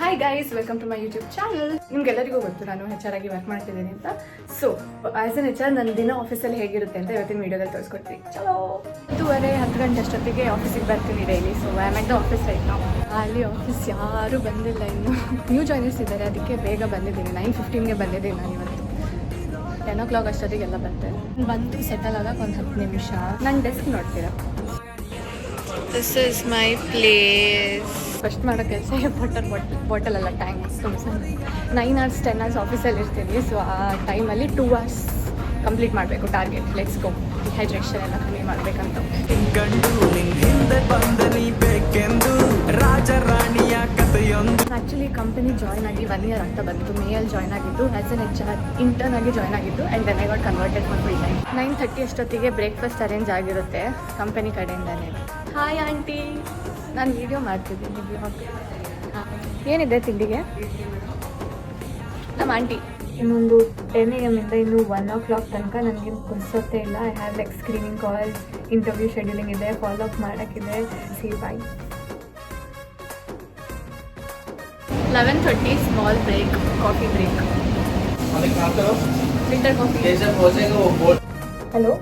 Hi guys, welcome to my YouTube channel. ನಿಮ್ಗೆಲ್ಲರಿಗೂ ಗೊತ್ತು ನಾನು HR ಆಗಿ ವರ್ಕ್ ಮಾಡ್ತಿದ್ದೀನಿ ಅಂತ. ಸೊ ಆಸ್ ಎನ್ HR ನನ್ನ ದಿನ ಆಫೀಸಲ್ಲಿ ಹೇಗಿರುತ್ತೆ ಅಂತ ಇವತ್ತಿನ ವೀಡಿಯೋದಲ್ಲಿ ತೋರಿಸ್ಕೊಡ್ತೀನಿ. ಚಲೋ 10:30 ಗಂಟೆ ಅಷ್ಟೊತ್ತಿಗೆ ಆಫೀಸಿಗೆ ಬರ್ತೀನಿ daily. So I am at the office right ನಾವು. ಅಲ್ಲಿ ಆಫೀಸ್ ಯಾರೂ ಬಂದಿಲ್ಲ ಇನ್ನು. ನ್ಯೂ ಜಾಯ್ನರ್ಸ್ ಇದ್ದಾರೆ, ಅದಕ್ಕೆ ಬೇಗ ಬಂದಿದ್ದೀನಿ. 9:15ಗೆ ಬಂದಿದ್ದೀನಿ ನಾನು ಇವತ್ತು. 10 o'clock ಅಷ್ಟೊತ್ತಿಗೆಲ್ಲ ಬರ್ತೇನೆ. ಬಂದು ಸೆಟಲ್ ಆಗೋಕೆ ಒಂದು 10 ನಿಮಿಷ. ನನ್ನ ಡೆಸ್ಕ್ ನೋಡ್ತೀರಾ, this is my place. First ಮಾಡೋ ಕೆಲಸ ಬಾಟಲ್ ಅಲ್ಲ, ಟ್ಯಾಂಕ್ ತುಂಬಿಸೋದು. 9 hours 10 hours ಆಫೀಸಲ್ಲಿ ಇರ್ತೀನಿ. ಸೊ ಆ ಟೈಮಲ್ಲಿ 2 hours ಕಂಪ್ಲೀಟ್ ಮಾಡಬೇಕು ಟಾರ್ಗೆಟ್. Let's go. ಡಿಹೈಡ್ರೇಷನ್ ಎಲ್ಲ ಕಮ್ಮಿ ಮಾಡಬೇಕಂತ. ಆ್ಯಕ್ಚುಲಿ ಕಂಪನಿ ಜಾಯ್ನ್ ಆಗಿ 1 year ಆಗ್ತಾ ಬಂತು. ಮೇಯಲ್ಲಿ ಜಾಯ್ನ್ ಆಗಿದ್ದು ಆ್ಯಸ್ ಎನ್ HR ಇಂಟರ್ನ್ ಆಗಿ ಜಾಯ್ನ್ ಆಗಿದ್ದು. And then I got converted for full time. 9:30 ಅಷ್ಟೊತ್ತಿಗೆ ಬ್ರೇಕ್ಫಾಸ್ಟ್ ಅರೇಂಜ್ ಆಗಿರುತ್ತೆ ಕಂಪನಿ ಕಡೆಯಿಂದನೇ. ಹಾಯ್ ಆಂಟಿ, ನಾನು ವೀಡಿಯೋ ಮಾಡ್ತಿದ್ದೀನಿ ಬ್ಲಾಗ್. ಏನಿದೆ ತಿಂಡಿಗೆ? ನಮ್ಮ ಆಂಟಿ ಇನ್ನೊಂದು 10 AM ಇಂದ ಇನ್ನು 1 o'clock ತನಕ ನನಗೆ ಪುರ್ಸೊತ್ತೇ ಇಲ್ಲ. I have like screening calls, interview scheduling ಇದೆ, ಫಾಲೋ ಅಪ್ ಮಾಡೋಕ್ಕಿದೆ. See bye. 11:30 small break, coffee break, filter coffee. Hello,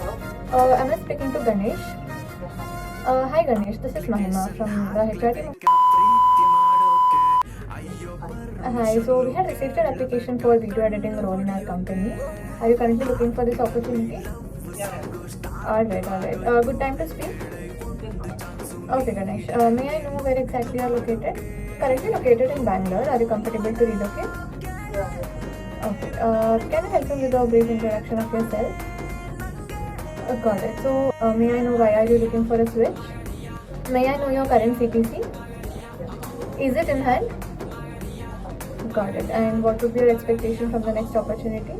I am speaking to Ganesh. Hi Ganesh, this is Mahima from the HR team. Hi, so we had received an application for video editing role in our company. Are you currently looking for this opportunity? Alright. Good time to speak? Okay Ganesh, may I know where exactly you are located? Currently located in Bangalore. Are you comfortable to relocate? Okay. Can you help me with a brief introduction of yourself? Got it. So, may I know why are you looking for a switch? May I know your current CTC? Is it in hand? Got it. And what would be your expectation from the next opportunity?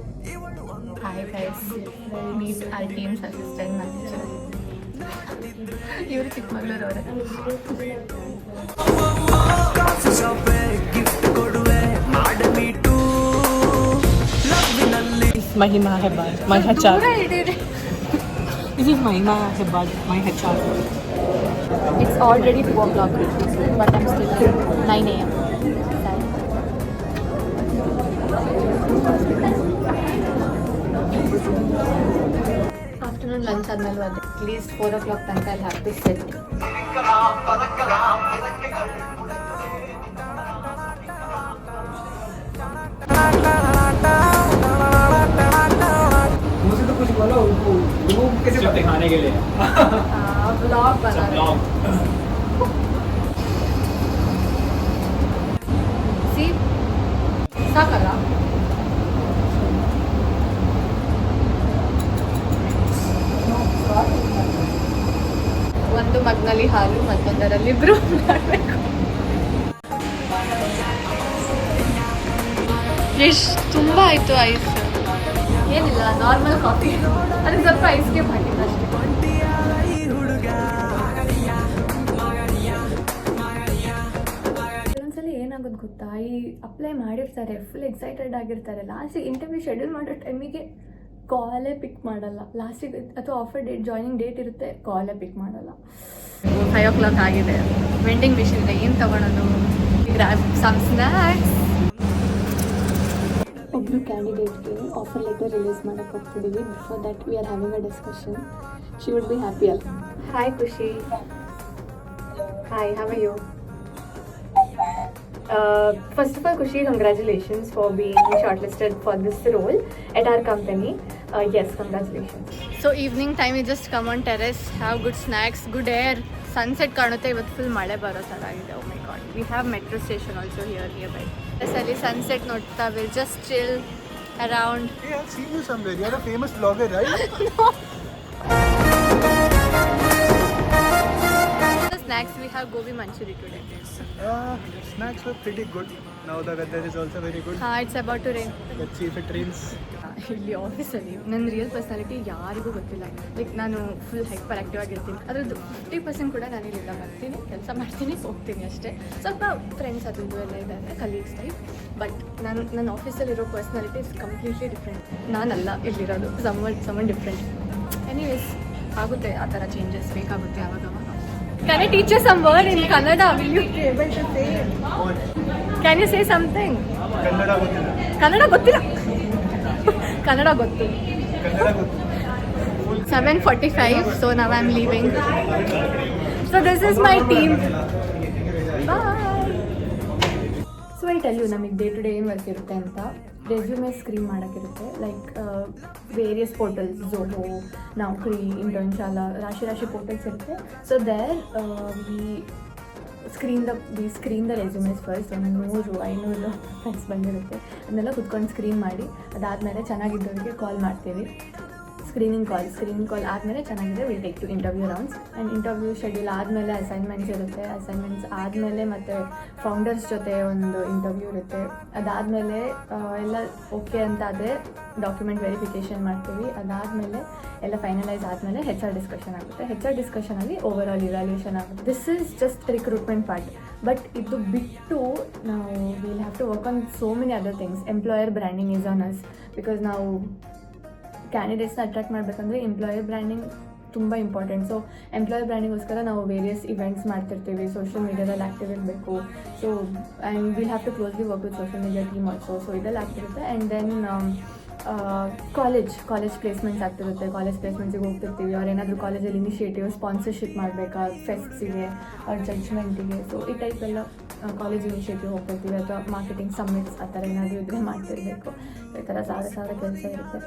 Hi guys, we'll meet our team's assistant manager. Iವರು ಚಿಕ್ಕಮಗಳೂರವರೇ. Mahima Hebad, my HR. This is Mahima Hebad, my HR. It's already 2 o'clock, but I'm still here. 9 AM. Afternoon lunch ಆದ್ಮೇಲೆ at least 4 o'clock ತನಕ I'll have to sit. दिखाने के लिए blog बना रहे हैं. सी साकला ಒಂದು ಮಗ್ನಲ್ಲಿ ಹಾಲು, ಮತ್ತೊಂದರಲ್ಲಿ ಬ್ರೂ ಮಾಡಬೇಕು. ಎಷ್ಟು ತುಂಬ ಆಯಿತು ಐಸ್. ಏನಿಲ್ಲ, ನಾರ್ಮಲ್ ಕಾಫಿ, ಅದಕ್ಕೆ ಸ್ವಲ್ಪ ಐಸ್ ಕ್ಯೂಬ್ ಹಾಕಿದ್ದು ಅಷ್ಟೇ. ಒಂದ್ಸಲ ಏನಾಗೋದು ಗೊತ್ತಾ, ಈ ಅಪ್ಲೈ ಮಾಡಿರ್ತಾರೆ, ಫುಲ್ ಎಕ್ಸೈಟೆಡ್ ಆಗಿರ್ತಾರೆ. ಲಾಸ್ಟಿಗೆ ಇಂಟರ್ವ್ಯೂ ಶೆಡ್ಯೂಲ್ ಮಾಡೋ ಟೈಮಿಗೆ ಕಾಲೇ ಪಿಕ್ ಮಾಡಲ್ಲ. ಲಾಸ್ಟಿಗೆ ಅಥವಾ ಆಫರ್ ಡೇಟ್, ಜಾಯ್ನಿಂಗ್ ಡೇಟ್ ಇರುತ್ತೆ, ಕಾಲೇ ಪಿಕ್ ಮಾಡಲ್ಲ. 5 o'clock ಆಗಿದೆ. ವೆಂಡಿಂಗ್ ಮಿಷಿನ್ ಇದೆ, ಏನು ತೊಗೊಳೋದು? Grab some snacks. ಒಬ್ಬರು ಕ್ಯಾಂಡಿಡೇಟ್ಗೆ ಆಫರ್ ಲೆಟರ್ ರಿಲೀಸ್ ಮಾಡೋಕ್ಕೆ ಹೋಗ್ತಿದ್ದೀವಿ. Before that we are having a discussion. She would be happy ಅಲ್ಲ. Hi Khushi. Hi, how are you? First of all, Kushi, congratulations for being shortlisted for this role at our company. Yes, congratulations. So evening time, we just come on terrace, have good snacks, good air, sunset ಕಾಣುತ್ತೆ. ಇವತ್ತು full ಮಳೆ ಬರೋ ಥರ ಇದೆ. Oh my god, we have metro station also here nearby. ಅಲ್ಲಿ sunset ನೋಡ್ತಾ, we'll just chill around. Hey, I've seen you somewhere. You're a famous vlogger, right? No. Snacks, we have gobi manchuri today. Snacks were pretty good. Now the weather is also very good. It's about to rain. Let's see if it rains. ಇಲ್ಲಿ ಆಫೀಸಲ್ಲಿ ನನ್ನ real personality ಯಾರಿಗೂ ಗೊತ್ತಿಲ್ಲ. Like ನಾನು full hyper active ಆಗಿರ್ತೀನಿ. ಅದರದ್ದು 50% ಕೂಡ ನಾನು ಇಲ್ಲಿಲ್ಲ. ಬರ್ತೀನಿ, ಕೆಲಸ ಮಾಡ್ತೀನಿ, ಹೋಗ್ತೀನಿ ಅಷ್ಟೇ. ಸ್ವಲ್ಪ ಫ್ರೆಂಡ್ಸ್ ಅದು ಎಲ್ಲ ಇದ್ದಾರೆ, ಕಲೀಗ್ಸ್ ಟೈಪ್. ಬಟ್ ನನ್ನ ಆಫೀಸಲ್ಲಿರೋ ಪರ್ಸ್ನಾಲಿಟಿ ಇಸ್ ಕಂಪ್ಲೀಟ್ಲಿ ಡಿಫ್ರೆಂಟ್. ನಾನಲ್ಲ ಇಲ್ಲಿರೋದು, ಸಮ್ಮನ್ ಡಿಫ್ರೆಂಟ್. ಎನಿವೇಸ್, ಆಗುತ್ತೆ ಆ ಥರ ಚೇಂಜಸ್ ಬೇಕಾಗುತ್ತೆ ಆವಾಗ. Can I teach you some word in Kannada? Will you be able to say it? Can you say something? Kannada ಗೊತ್ತಿಲ್ಲ. ಕನ್ನಡ ಗೊತ್ತಿಲ್ಲ. ಕನ್ನಡ ಗೊತ್ತು. ಕನ್ನಡ ಗೊತ್ತು. 7:45, so now I'm leaving. So this is my team. Bye. So I tell you, ನಮಗೆ day to day ಏನು work ಇರುತ್ತೆ ಅಂತ. Resume screen ಮಾಡೋಕ್ಕಿರುತ್ತೆ, like various portals, Zoho, Naukri, Internshala, ರಾಶಿ ಪೋರ್ಟಲ್ಸ್ ಇರುತ್ತೆ. So there we screen the resumes first. ಒಂದು 100-500 friends ಬಂದಿರುತ್ತೆ, ಅದನ್ನೆಲ್ಲ ಕುತ್ಕೊಂಡು ಸ್ಕ್ರೀನ್ ಮಾಡಿ ಅದಾದಮೇಲೆ ಚೆನ್ನಾಗಿದ್ದವರಿಗೆ ಕಾಲ್ ಮಾಡ್ತೀವಿ. ಸ್ಕ್ರೀನಿಂಗ್ ಕಾಲ್ ಆದಮೇಲೆ ಚೆನ್ನಾಗಿದೆ will take two interview rounds. And interview schedule ಆದಮೇಲೆ ಅಸೈನ್ಮೆಂಟ್ಸ್ ಇರುತ್ತೆ. ಅಸೈನ್ಮೆಂಟ್ಸ್ ಆದಮೇಲೆ ಮತ್ತು ಫೌಂಡರ್ಸ್ ಜೊತೆ ಒಂದು ಇಂಟರ್ವ್ಯೂ ಇರುತ್ತೆ. ಅದಾದಮೇಲೆ ಎಲ್ಲ ಓಕೆ ಅಂತ ಆದರೆ ಡಾಕ್ಯುಮೆಂಟ್ ವೆರಿಫಿಕೇಷನ್ ಮಾಡ್ತೀವಿ. ಅದಾದಮೇಲೆ ಎಲ್ಲ ಫೈನಲೈಸ್ ಆದಮೇಲೆ HR ಡಿಸ್ಕಷನ್ ಆಗುತ್ತೆ. HR ಡಿಸ್ಕಷನಲ್ಲಿ ಓವರ್ ಆಲ್ ಇವ್ಯಾಲ್ಯೂಷನ್ ಆಗುತ್ತೆ. This is just recruitment part. But ಇದು ಬಿಟ್ಟು ನಾವು will have to work on so many other things. Employer branding is on us, because ನಾವು ಕ್ಯಾಂಡಿಡೇಟ್ಸ್ನ ಅಟ್ರಾಕ್ಟ್ ಮಾಡಬೇಕಂದ್ರೆ ಎಂಪ್ಲಾಯರ್ ಬ್ರ್ಯಾಂಡಿಂಗ್ ತುಂಬ ಇಂಪಾರ್ಟೆಂಟ್. ಸೊ ಎಂಪ್ಲಾಯರ್ ಬ್ರ್ಯಾಂಡಿಂಗೋಸ್ಕರ ನಾವು ವೇರಿಯಸ್ ಇವೆಂಟ್ಸ್ ಮಾಡ್ತಿರ್ತೀವಿ, ಸೋಷಿಯಲ್ ಮೀಡಿಯಾದಲ್ಲಿ ಆ್ಯಕ್ಟಿವ್ ಇರಬೇಕು. So and will have to closely work with social media team also. So ಇದೆಲ್ಲ ಆಗ್ತಿರುತ್ತೆ. ಆ್ಯಂಡ್ ದೆನ್ ಕಾಲೇಜ್ ಪ್ಲೇಸ್ಮೆಂಟ್ಸ್ ಆಗ್ತಿರುತ್ತೆ. ಕಾಲೇಜ್ ಪ್ಲೇಸ್ಮೆಂಟ್ಸಿಗೆ ಹೋಗ್ತಿರ್ತೀವಿ. ಅವ್ರು ಏನಾದರೂ ಕಾಲೇಜಲ್ಲಿ ಇನಿಷಿಯೇಟಿವ್ ಸ್ಪಾನ್ಸರ್ಶಿಪ್ ಮಾಡಬೇಕಾ, ಫೆಸ್ಟ್ಸಿಗೆ ಅವ್ರ ಜಡ್ಜ್ಮೆಂಟಿಗೆ. ಸೊ ಈ ಟೈಪ್ ಎಲ್ಲ ಕಾಲೇಜ್ ಇನಿಷಿಯೇಟಿವ್ ಹೋಗ್ತಿರ್ತೀವಿ, ಅಥವಾ ಮಾರ್ಕೆಟಿಂಗ್ ಸಮ್ಮಿಟ್ಸ್ ಆ ಥರ ಏನಾದರೂ ಇದ್ದರೆ ಮಾಡ್ತಿರಬೇಕು. ಈ ಥರ ಸಾವಿರ ಕೆಲಸ ಇರುತ್ತೆ.